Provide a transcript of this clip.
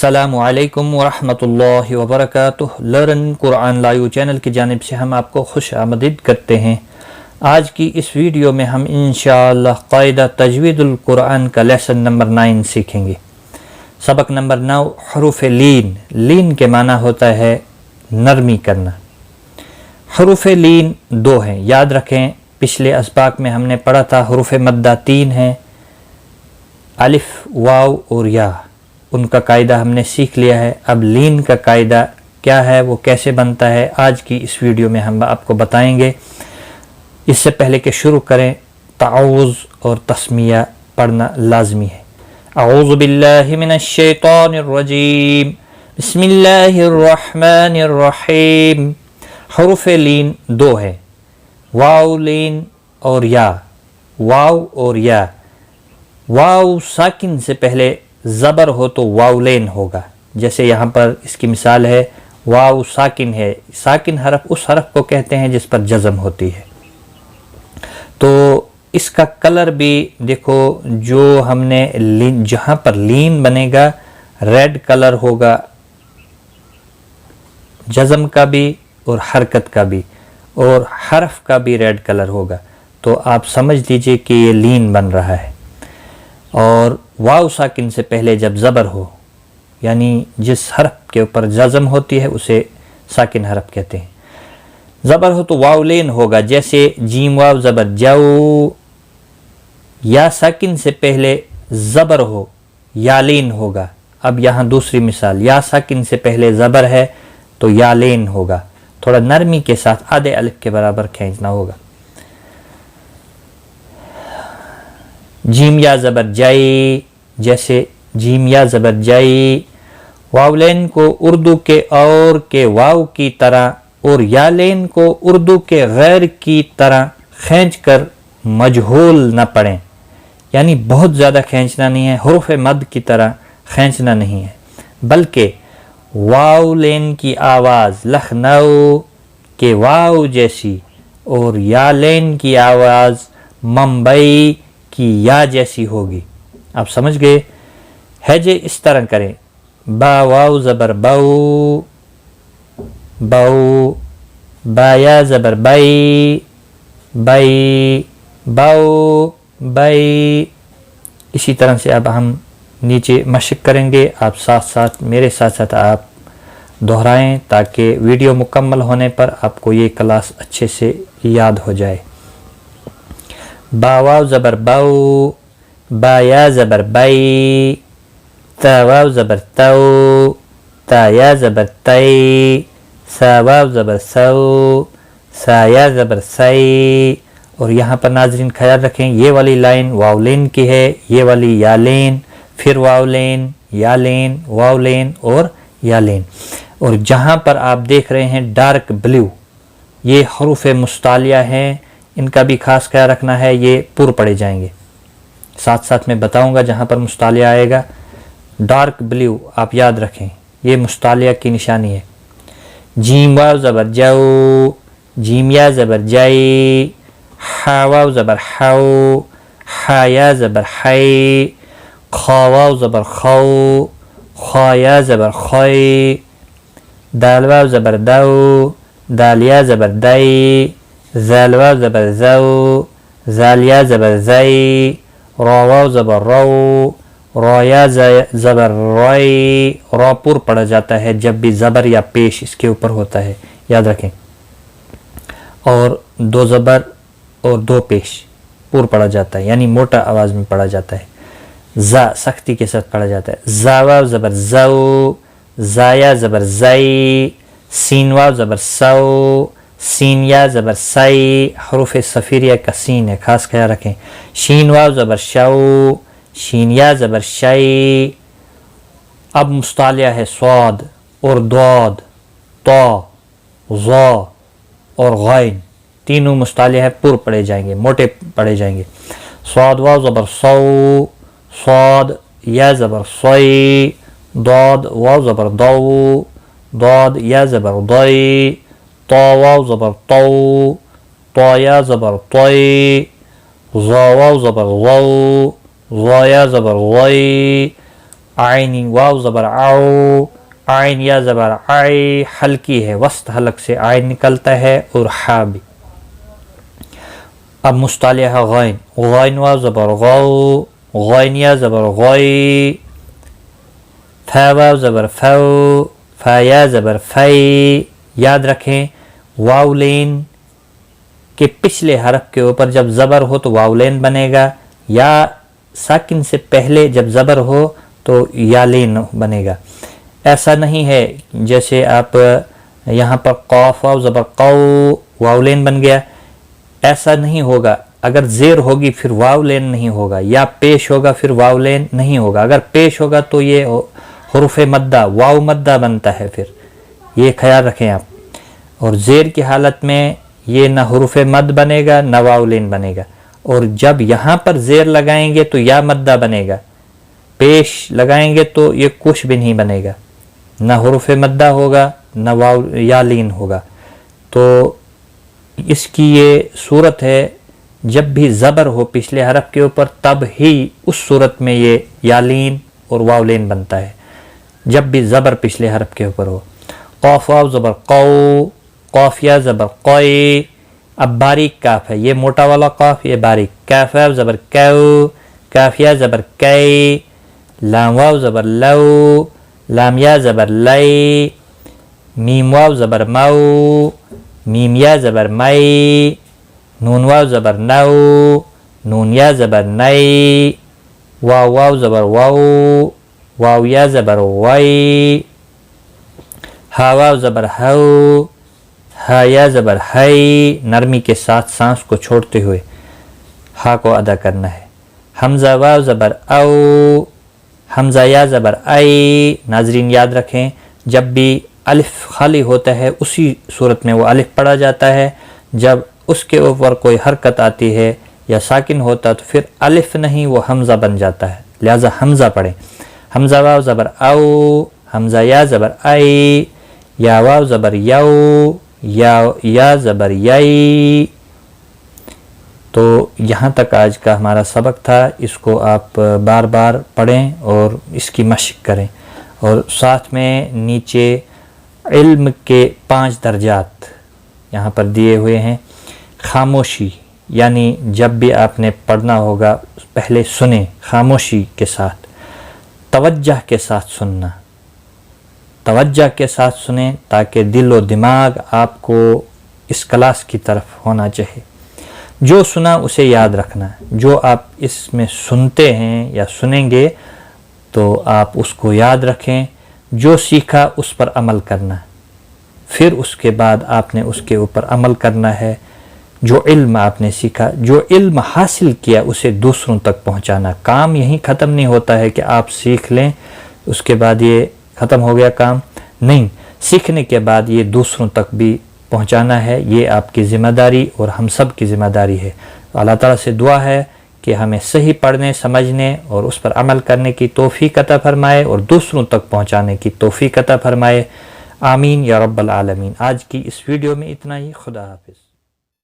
अस्सलामु अलैकुम वरहमतुल्लाहि वबरकातुहू। लर्न कुरान लाइव चैनल की जानिब से हम आपको खुश आमदीद करते हैं। आज की इस वीडियो में हम इंशाअल्लाह क़ाइदा तजवीदुल कुरान का लेसन नंबर 9 सीखेंगे। सबक नंबर 9 हरूफ लीन। लीन के माना होता है नरमी करना। हरूफ लीन 2 हैं, याद रखें। पिछले असबाक में हमने पढ़ा था हरूफ मद्दा 3 हैं, अलिफ वाव और या। उनका कायदा हमने सीख लिया है। अब लीन का कायदा क्या है, वो कैसे बनता है, आज की इस वीडियो में हम आपको बताएंगे। इससे पहले कि शुरू करें, ताऊज़ और तस्मिया पढ़ना लाजमी है। अऊज़ु बिल्लाहि मिनश शैतानिर रजीम, बिस्मिल्लाहिर रहमानिर रहीम। हरूफ लीन 2 है, वाव लीन और या। वाव और या। वाव साकिन से पहले ज़बर हो तो वावलेन होगा। जैसे यहाँ पर इसकी मिसाल है, वाव साकिन है। साकिन हरफ उस हरफ को कहते हैं जिस पर जज़म होती है। तो इसका कलर भी देखो, जो हमने जहाँ पर लीन बनेगा रेड कलर होगा, जज़म का भी और हरकत का भी, और हरफ का भी रेड कलर होगा। तो आप समझ लीजिए कि ये लीन बन रहा है। और वाव साकिन से पहले जब ज़बर हो, यानी जिस हरफ के ऊपर जज़म होती है उसे साकिन हरफ कहते हैं। ज़बर हो तो वावलेन होगा, जैसे जीम वाव ज़बर जाऊ। या साकिन से पहले ज़बर हो, यालीन होगा। अब यहाँ दूसरी मिसाल, या साकिन से पहले ज़बर है तो यालेन होगा। थोड़ा नरमी के साथ आधे अलिफ के बराबर खींचना होगा। जीम या ज़बर जाई, जैसे जीम या ज़बर जाई। वावलेन को उर्दू के और के वाव की तरह और यालेन को उर्दू के गैर की तरह खींच कर मजहूल न पढ़ें, यानी बहुत ज़्यादा खींचना नहीं है, हुरूफ मद की तरह खींचना नहीं है, बल्कि वावलेन की आवाज़ लखनऊ के वाव जैसी और यालेन की आवाज़ मुंबई की या जैसी होगी। आप समझ गए। हैजे इस तरह करें, बा वाव ज़बर बाऊ, बाऊ। बाया ज़बर बाई, बाई। बाऊ, बाई। इसी तरह से अब हम नीचे मशक करेंगे। आप साथ साथ मेरे साथ साथ आप दोहराएं, ताकि वीडियो मुकम्मल होने पर आपको ये क्लास अच्छे से याद हो जाए। बा वाव ज़बर बाऊ, बाया ज़बर बाई। ता वाव ज़बर ताऊ, ताया ज़बर तई। सा वाव ज़बर सऊ, साया ज़बर सई। और यहाँ पर नाज़रीन ख्याल रखें, ये वाली लाइन वावलेन की है, ये वाली यालेन, फिर वावलेन, यालेन, वावलेन और यालेन। और जहाँ पर आप देख रहे हैं डार्क ब्लू, ये हरूफ मुस्तालिया हैं, इनका भी खास ख्याल रखना है। ये पुर पड़े जाएंगे, साथ साथ मैं बताऊंगा जहाँ पर मुस्तालिया आएगा। डार्क ब्लू आप याद रखें, ये मुस्तालिया की निशानी है। जीम वाव ज़बर जाऊ, जीम या ज़बर जाई। हा वाव ज़बर हाऊ, हा या ज़बर हाई। खा वाव ज़बर खाऊ, खा या ज़बर खाई। दाल वाव ज़बर दाऊ, दाल या ज़बर दाई। ज़ाल वाव ज़बर ज़ाऊ, ज़ाल या ज़बर ज़ाई। रा वाव ज़बर राऊ, रा या ज़बर राई। रा पुर पड़ा जाता है जब भी ज़बर या पेश इसके ऊपर होता है, याद रखें। और 2 ज़बर और 2 पेश पुर पड़ा जाता है, यानी मोटा आवाज़ में पढ़ा जाता है। ज़ा सख्ती के साथ पढ़ा जाता है। ज़ा वाव ज़बर ज़ाऊ, ज़ाया ज़बर ज़ाई। सीन वाव ज़बर साऊ, सीन या ज़बर साई। हरूफ सफ़ीरिया का सीन है, खास ख्याल रखें। शीन वाव ज़बर शाऊ, शीन या ज़बर शाई। अब मुस्तालिया है स्वाद और द्वाद, ता, ज़ा और गैन। तीनों मुस्तालिया है, पुर पड़े जाएंगे, मोटे पड़े जाएंगे। स्वाद वाव ज़बर साऊ, स्वाद या ज़बर सई। दाद वाव ज़बर दाऊ, दाद या ज़बर दई। ता वाव ज़बर ताऊ, ता या ज़बर तई। ज़ा वाव ज़बर ज़ाऊ, ज़ा या ज़बर ज़ई। आइनी, वाव ज़बर आओ, आइन या ज़बर आई हल्की है, वस्त हलक से आइन निकलता है, और हा भी। अब मुस्तालिह गैन, गैन वाव ज़बर गौ, गैन या ज़बर गई, फा वाव ज़बर फौ, फा या ज़बर फई। याद रखें वाउलेन के पिछले हरफ के ऊपर जब ज़बर हो तो वाउलेन बनेगा, या साकिन से पहले जब ज़बर हो तो यालेन बनेगा। ऐसा नहीं है जैसे आप यहाँ पर कौफ वाव ज़बर कौ वाउलेन बन गया, ऐसा नहीं होगा। अगर ज़ेर होगी फिर वाउलेन नहीं होगा, या पेश होगा फिर वाउलेन नहीं होगा। अगर पेश होगा तो ये हुरूफ मद्दा वाव मद्दा बनता है, फिर ये ख्याल रखें आप। और ज़ेर की हालत में ये ना हुरूफ मद बनेगा ना वाउलेन बनेगा, और जब यहाँ पर ज़ेर लगाएंगे तो या मद्दा बनेगा, पेश लगाएंगे तो ये कुछ भी नहीं बनेगा, ना हुरूफ मद्दा होगा ना वाव या लीन होगा। तो इसकी ये सूरत है, जब भी ज़बर हो पिछले हरफ के ऊपर तब ही उस सूरत में ये यालीन और वावलेन बनता है, जब भी ज़बर पिछले हरफ के ऊपर हो। कौफ वाव ज़बर कौ, कौफ या ज़बर क़ै। अब बारीक काफ है, ये मोटा वाला कौफ, ये बारीक। काफ वाव ज़बर कौ, काफ या ज़बर कै। लाम वाव ज़बर लौ, लाम या ज़बर लै। मीम वाव ज़बर मौ, मीम या ज़बर मै। नून वाव ज़बर नौ, नून या ज़बर नै। वाव वाव ज़बर वाव, वाव या ज़बर वै। हा वाव ज़बर हौ, हा या ज़बर है। नरमी के साथ सांस को छोड़ते हुए हा को अदा करना है। हमज़ा वाव ज़बर औ, हमज़ा या ज़बर आई। नाजरीन याद रखें, जब भी अलिफ खाली होता है उसी सूरत में वो अलिफ पढ़ा जाता है, जब उसके ऊपर कोई हरकत आती है या साकिन होता तो फिर अलिफ नहीं वो हमज़ा बन जाता है, लिहाजा हमज़ा पढ़ें। हमज़ा वाव ज़बर औ, हमज़ा या ज़बर आई। या वाव ज़बर यौ, या ज़बर यई। तो यहाँ तक आज का हमारा सबक था। इसको आप बार बार पढ़ें और इसकी मशक करें, और साथ में नीचे इल्म के 5 दर्जात यहाँ पर दिए हुए हैं। खामोशी, यानी जब भी आपने पढ़ना होगा पहले सुने खामोशी के साथ, तवज्जह के साथ सुनना, तवज्जह के साथ सुने ताकि दिल व दिमाग आपको इस क्लास की तरफ होना चाहिए। जो सुना उसे याद रखना, जो आप इसमें सुनते हैं या सुनेंगे तो आप उसको याद रखें। जो सीखा उस पर अमल करना, फिर उसके बाद आपने उसके ऊपर अमल करना है। जो इल्म आपने सीखा, जो इल्म हासिल किया उसे दूसरों तक पहुंचाना। काम यहीं ख़त्म नहीं होता है कि आप सीख लें उसके बाद ये ख़त्म हो गया काम, नहीं, सीखने के बाद ये दूसरों तक भी पहुंचाना है। ये आपकी ज़िम्मेदारी और हम सब की ज़िम्मेदारी है। अल्लाह ताला से दुआ है कि हमें सही पढ़ने, समझने और उस पर अमल करने की तौफीक अता फरमाए और दूसरों तक पहुंचाने की तौफीक अता फरमाए। आमीन या रब्बल आलमीन। आज की इस वीडियो में इतना ही। खुदा हाफिज़।